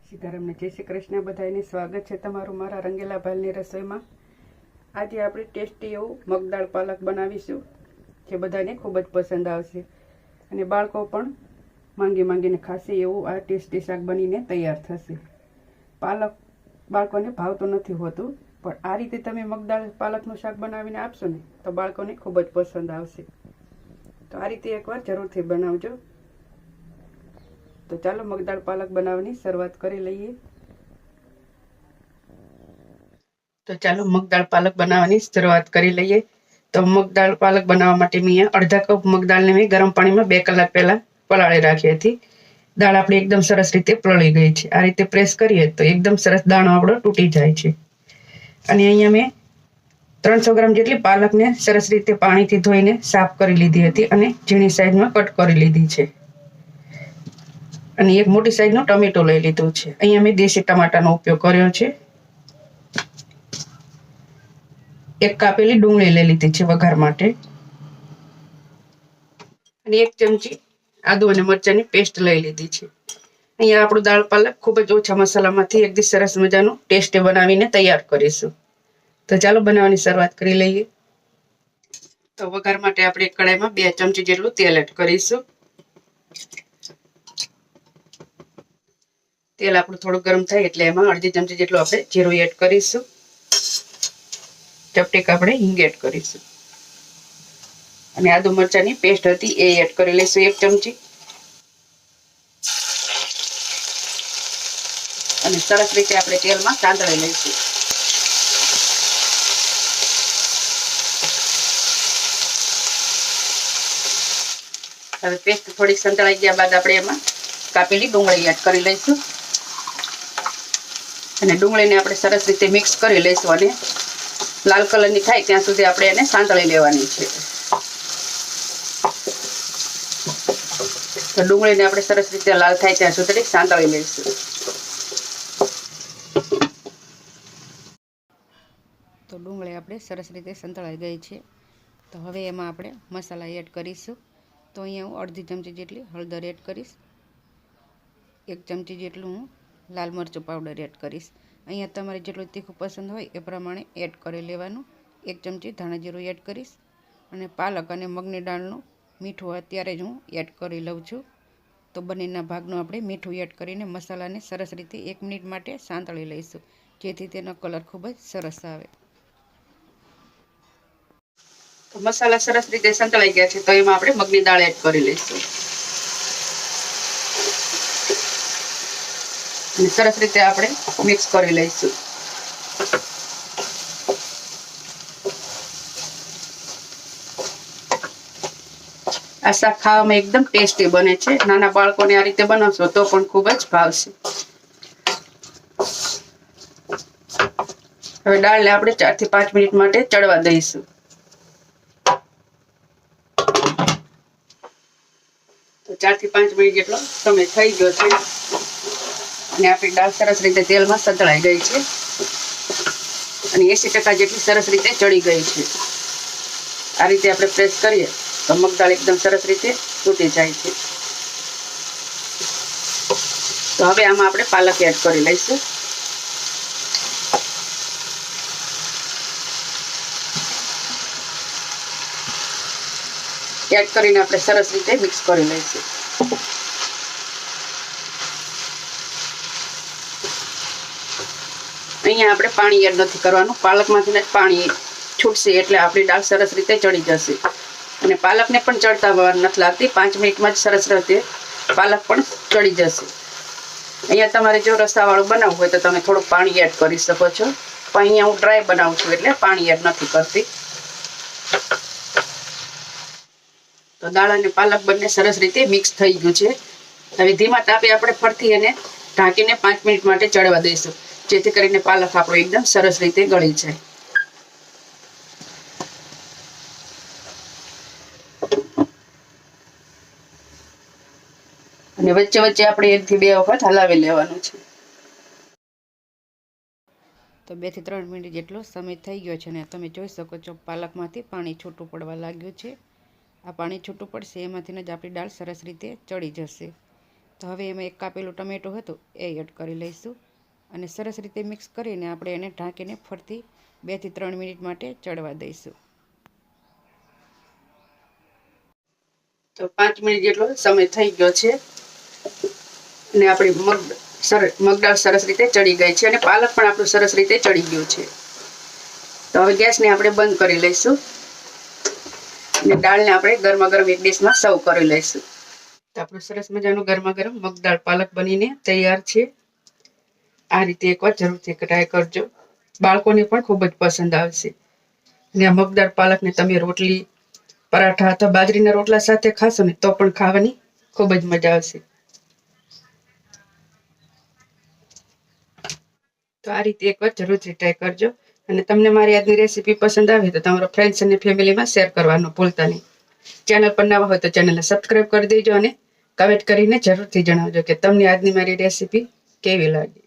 સીતારામને જય શ્રી કૃષ્ણ બધાને સ્વાગત છે તમારું મારા રંગેલા ભાલની રસોઈમાં। આજે આપણે ટેસ્ટી એવું મગદાળ પાલક બનાવીશું જે બધાને ખૂબ જ પસંદ આવશે અને બાળકો પણ માંગીને ખાશે એવું આ ટેસ્ટી શાક બનીને તૈયાર થશે। પાલક બાળકોને ભાવતું નથી હોતું, પણ આ રીતે તમે મગદાળ પાલકનું શાક બનાવીને આપશો ને તો બાળકોને ખૂબ જ પસંદ આવશે। તો આ રીતે એકવાર જરૂરથી બનાવજો। તો ચાલો મગદાળ પાલક બનાવવાની શરૂઆત કરી લઈએ। તો ચાલો મગદાળ પાલક બનાવવાની શરૂઆત કરી લઈએ। તો મગદાળ પાલક બનાવવા માટે મેં અડધા કપ મગદાળને મેં ગરમ પાણીમાં 2 કલાક પહેલા પલાળી રાખી હતી। દાળ આપણી એકદમ સરસ રીતે પલળી ગઈ છે। આ રીતે પ્રેસ કરીએ તો એકદમ સરસ દાણો આપણો તૂટી જાય છે। અને અહીંયા મેં 300 ગ્રામ જેટલી પાલકને સરસ રીતે પાણીથી ધોઈને સાફ કરી લીધી હતી અને ઝીણી સાઈઝમાં કટ કરી લીધી છે। અને એક મોટી સાઈઝનો ટમેટો લઈ લીધો છે। અહીંયા મેં દેશી ટમાટાનો ઉપયોગ કર્યો છે। એક કાપેલી ડુંગળી લઈ લીધી છે વઘાર માટે અને 1 ચમચી આદુ અને મરચાંની પેસ્ટ લઈ લીધી છે। અહીંયા આપણું દાળ પાલક ખૂબ જ ઓછા મસાલામાંથી એકદમ સરસ મજાનું ટેસ્ટી બનાવીને તૈયાર કરીશું। તો ચાલો બનાવવાની શરૂઆત કરી લઈએ। તો વઘાર માટે આપણે એક કડાઈમાં 2 ચમચી જેટલું તેલ એડ કરીશું। તેલ આપણું થોડું ગરમ થાય એટલે એમાં અડધી ચમચી જેટલું આપણે જીરું એડ કરીશું। ચપટીક આપણે હિંગ એડ કરીશું અને આદુ મરચાંની પેસ્ટ હતી એ એડ કરી લઈશું 1 ચમચી અને સરસ રીતે આપણે તેલમાં સાંતળી લઈશું। હવે પેસ્ટ થોડીક સંતળાઈ ગયા બાદ આપણે એમાં કાપેલી ડુંગળી એડ કરી લઈશું અને ડુંગળીને આપણે સરસ રીતે મિક્સ કરી લઈશું અને લાલ કલરની થાય ત્યાં સુધી આપણે એને સાંતળી લેવાની છે। તો ડુંગળીને આપણે સરસ રીતે લાલ થાય ત્યાં સુધી સાંતળી લઈશું। તો ડુંગળી આપણે સરસ રીતે સંતળાઈ ગઈ છે। તો હવે એમાં આપણે મસાલા એડ કરીશું। તો અહીંયા હું અડધી ચમચી જેટલી હળદર એડ કરીશ, 1 ચમચી જેટલું હું લાલ મરચું પાવડર એડ કરીશ। અહીંયા તમારે જેટલું તીખું પસંદ હોય એ પ્રમાણે એડ કરી લેવાનું। 1 ચમચી ધાણા જીરું એડ કરીશ અને પાલક અને મગની દાળનું મીઠું અત્યારે જ હું એડ કરી લઉં છું। તો બંનેના ભાગનું આપણે મીઠું એડ કરીને મસાલાને સરસ રીતે 1 મિનિટ માટે સાંતળી લઈશું જેથી તેનો કલર ખૂબ જ સરસ આવે। તો મસાલા સરસ રીતે સંતળાઈ ગયા છે તો એમાં આપણે મગની દાળ એડ કરી લઈશું અને સરસ રીતે આપણે મિક્સ કરી લઈશું। આ શાક ખાવામાં એકદમ ટેસ્ટી બને છે। નાના બાળકોને આ રીતે બનાવશો તો પણ ખૂબ જ ભાવશે। હવે દાળને આપણે 4 થી 5 મિનિટ માટે ચડવા દઈશું। તો 4 થી 5 મિનિટ જેટલો સમય થઈ ગયો છે અને આપણી દાળ સરસ રીતે તેલમાં સંતળાઈ ગઈ છે અને 80% જેટલી સરસ રીતે ચડી ગઈ છે। આ રીતે આપણે પ્રેસ કરીએ તો મગદાળ એકદમ સરસ રીતે તૂટી જાય છે। તો હવે આમાં આપણે પાલક એડ કરી લઈશું એડ કરીને આપણે સરસ રીતે મિક્સ કરી લઈશું। અહીંયા આપણે પાણી એડ નથી કરવાનું, પાલકમાંથી જ પાણી છૂટશે એટલે આપણી દાળ સરસ રીતે ચડી જશે અને પાલકને પણ ચડતા વાર નથી લાગતી, 5 મિનિટમાં જ સરસ રીતે પાલક પણ ચડી જશે। અહીંયા તમારે જો રસાવાળું બનાવવું હોય તો તમે થોડું પાણી એડ કરી શકો છો, પણ અહીંયા હું ડ્રાય બનાવું છું એટલે પાણી એડ નથી કરતી। તો દાળ અને પાલક બંને સરસ રીતે મિક્સ થઈ ગયું છે। હવે ધીમા તાપે આપણે ફરીથી એને ઢાંકીને 5 મિનિટ માટે ચડવા દઈશું જેથી કરીને પાલક આપણો એકદમ સરસ રીતે ગળી જાય। અને વચ્ચે વચ્ચે આપણે 1 થી 2 વખત હલાવી લેવાનું છે। તો 2 થી 3 મિનિટ જેટલો સમય થઈ ગયો છે અને તમે જોઈ શકો છો પાલકમાંથી પાણી છૂટું પડવા લાગ્યું છે। આ પાણી છૂટું પડશે એમાંથીને જ આપણી દાળ સરસ રીતે ચડી જશે। તો તો હવે એમાં એક કાપેલું ટમેટું હતું એ એડ કરી લઈશું અને સરસ રીતે મિક્સ કરીને આપણે એને ઢાંકીને ફરતી 2 થી 3 મિનિટ માટે ચડવા દઈશું. તો 5 મિનિટ જેટલો સમય થઈ ગયો છે અને આપણી મગદાળ સરસ રીતે ચડી ગઈ છે અને પાલક પણ આપણું સરસ રીતે ચડી ગયું છે. તો હવે ગેસને આપણે બંધ કરી લઈશું અને દાળને આપણે ગરમા ગરમ એક ડીશમાં સર્વ કરી લઈશું. તો આપણું સરસ મજાનું ગરમા ગરમ મગદાળ પાલક બનીને તૈયાર છે. આ રીતે એકવાર જરૂરથી ટ્રાય કરજો, બાળકોને પણ ખૂબ જ પસંદ આવશે. અને આ મગદાળ પાલકને તમે રોટલી, પરાઠા અથવા બાજરીના રોટલા સાથે ખાશો ને તો પણ ખાવાની ખૂબ જ મજા આવશે. તો આ રીતે એકવાર જરૂરથી ટ્રાય કરજો અને તમને મારી આજની રેસીપી પસંદ આવે તો તમારા ફ્રેન્ડ્સ અને ફેમિલીમાં શેર કરવાનું ભૂલતા નહીં. ચેનલ પર નવા હોય તો ચેનલને સબસ્ક્રાઇબ કરી દેજો અને કમેન્ટ કરીને જરૂરથી જણાવજો કે તમને આજની મારી રેસીપી કેવી લાગી.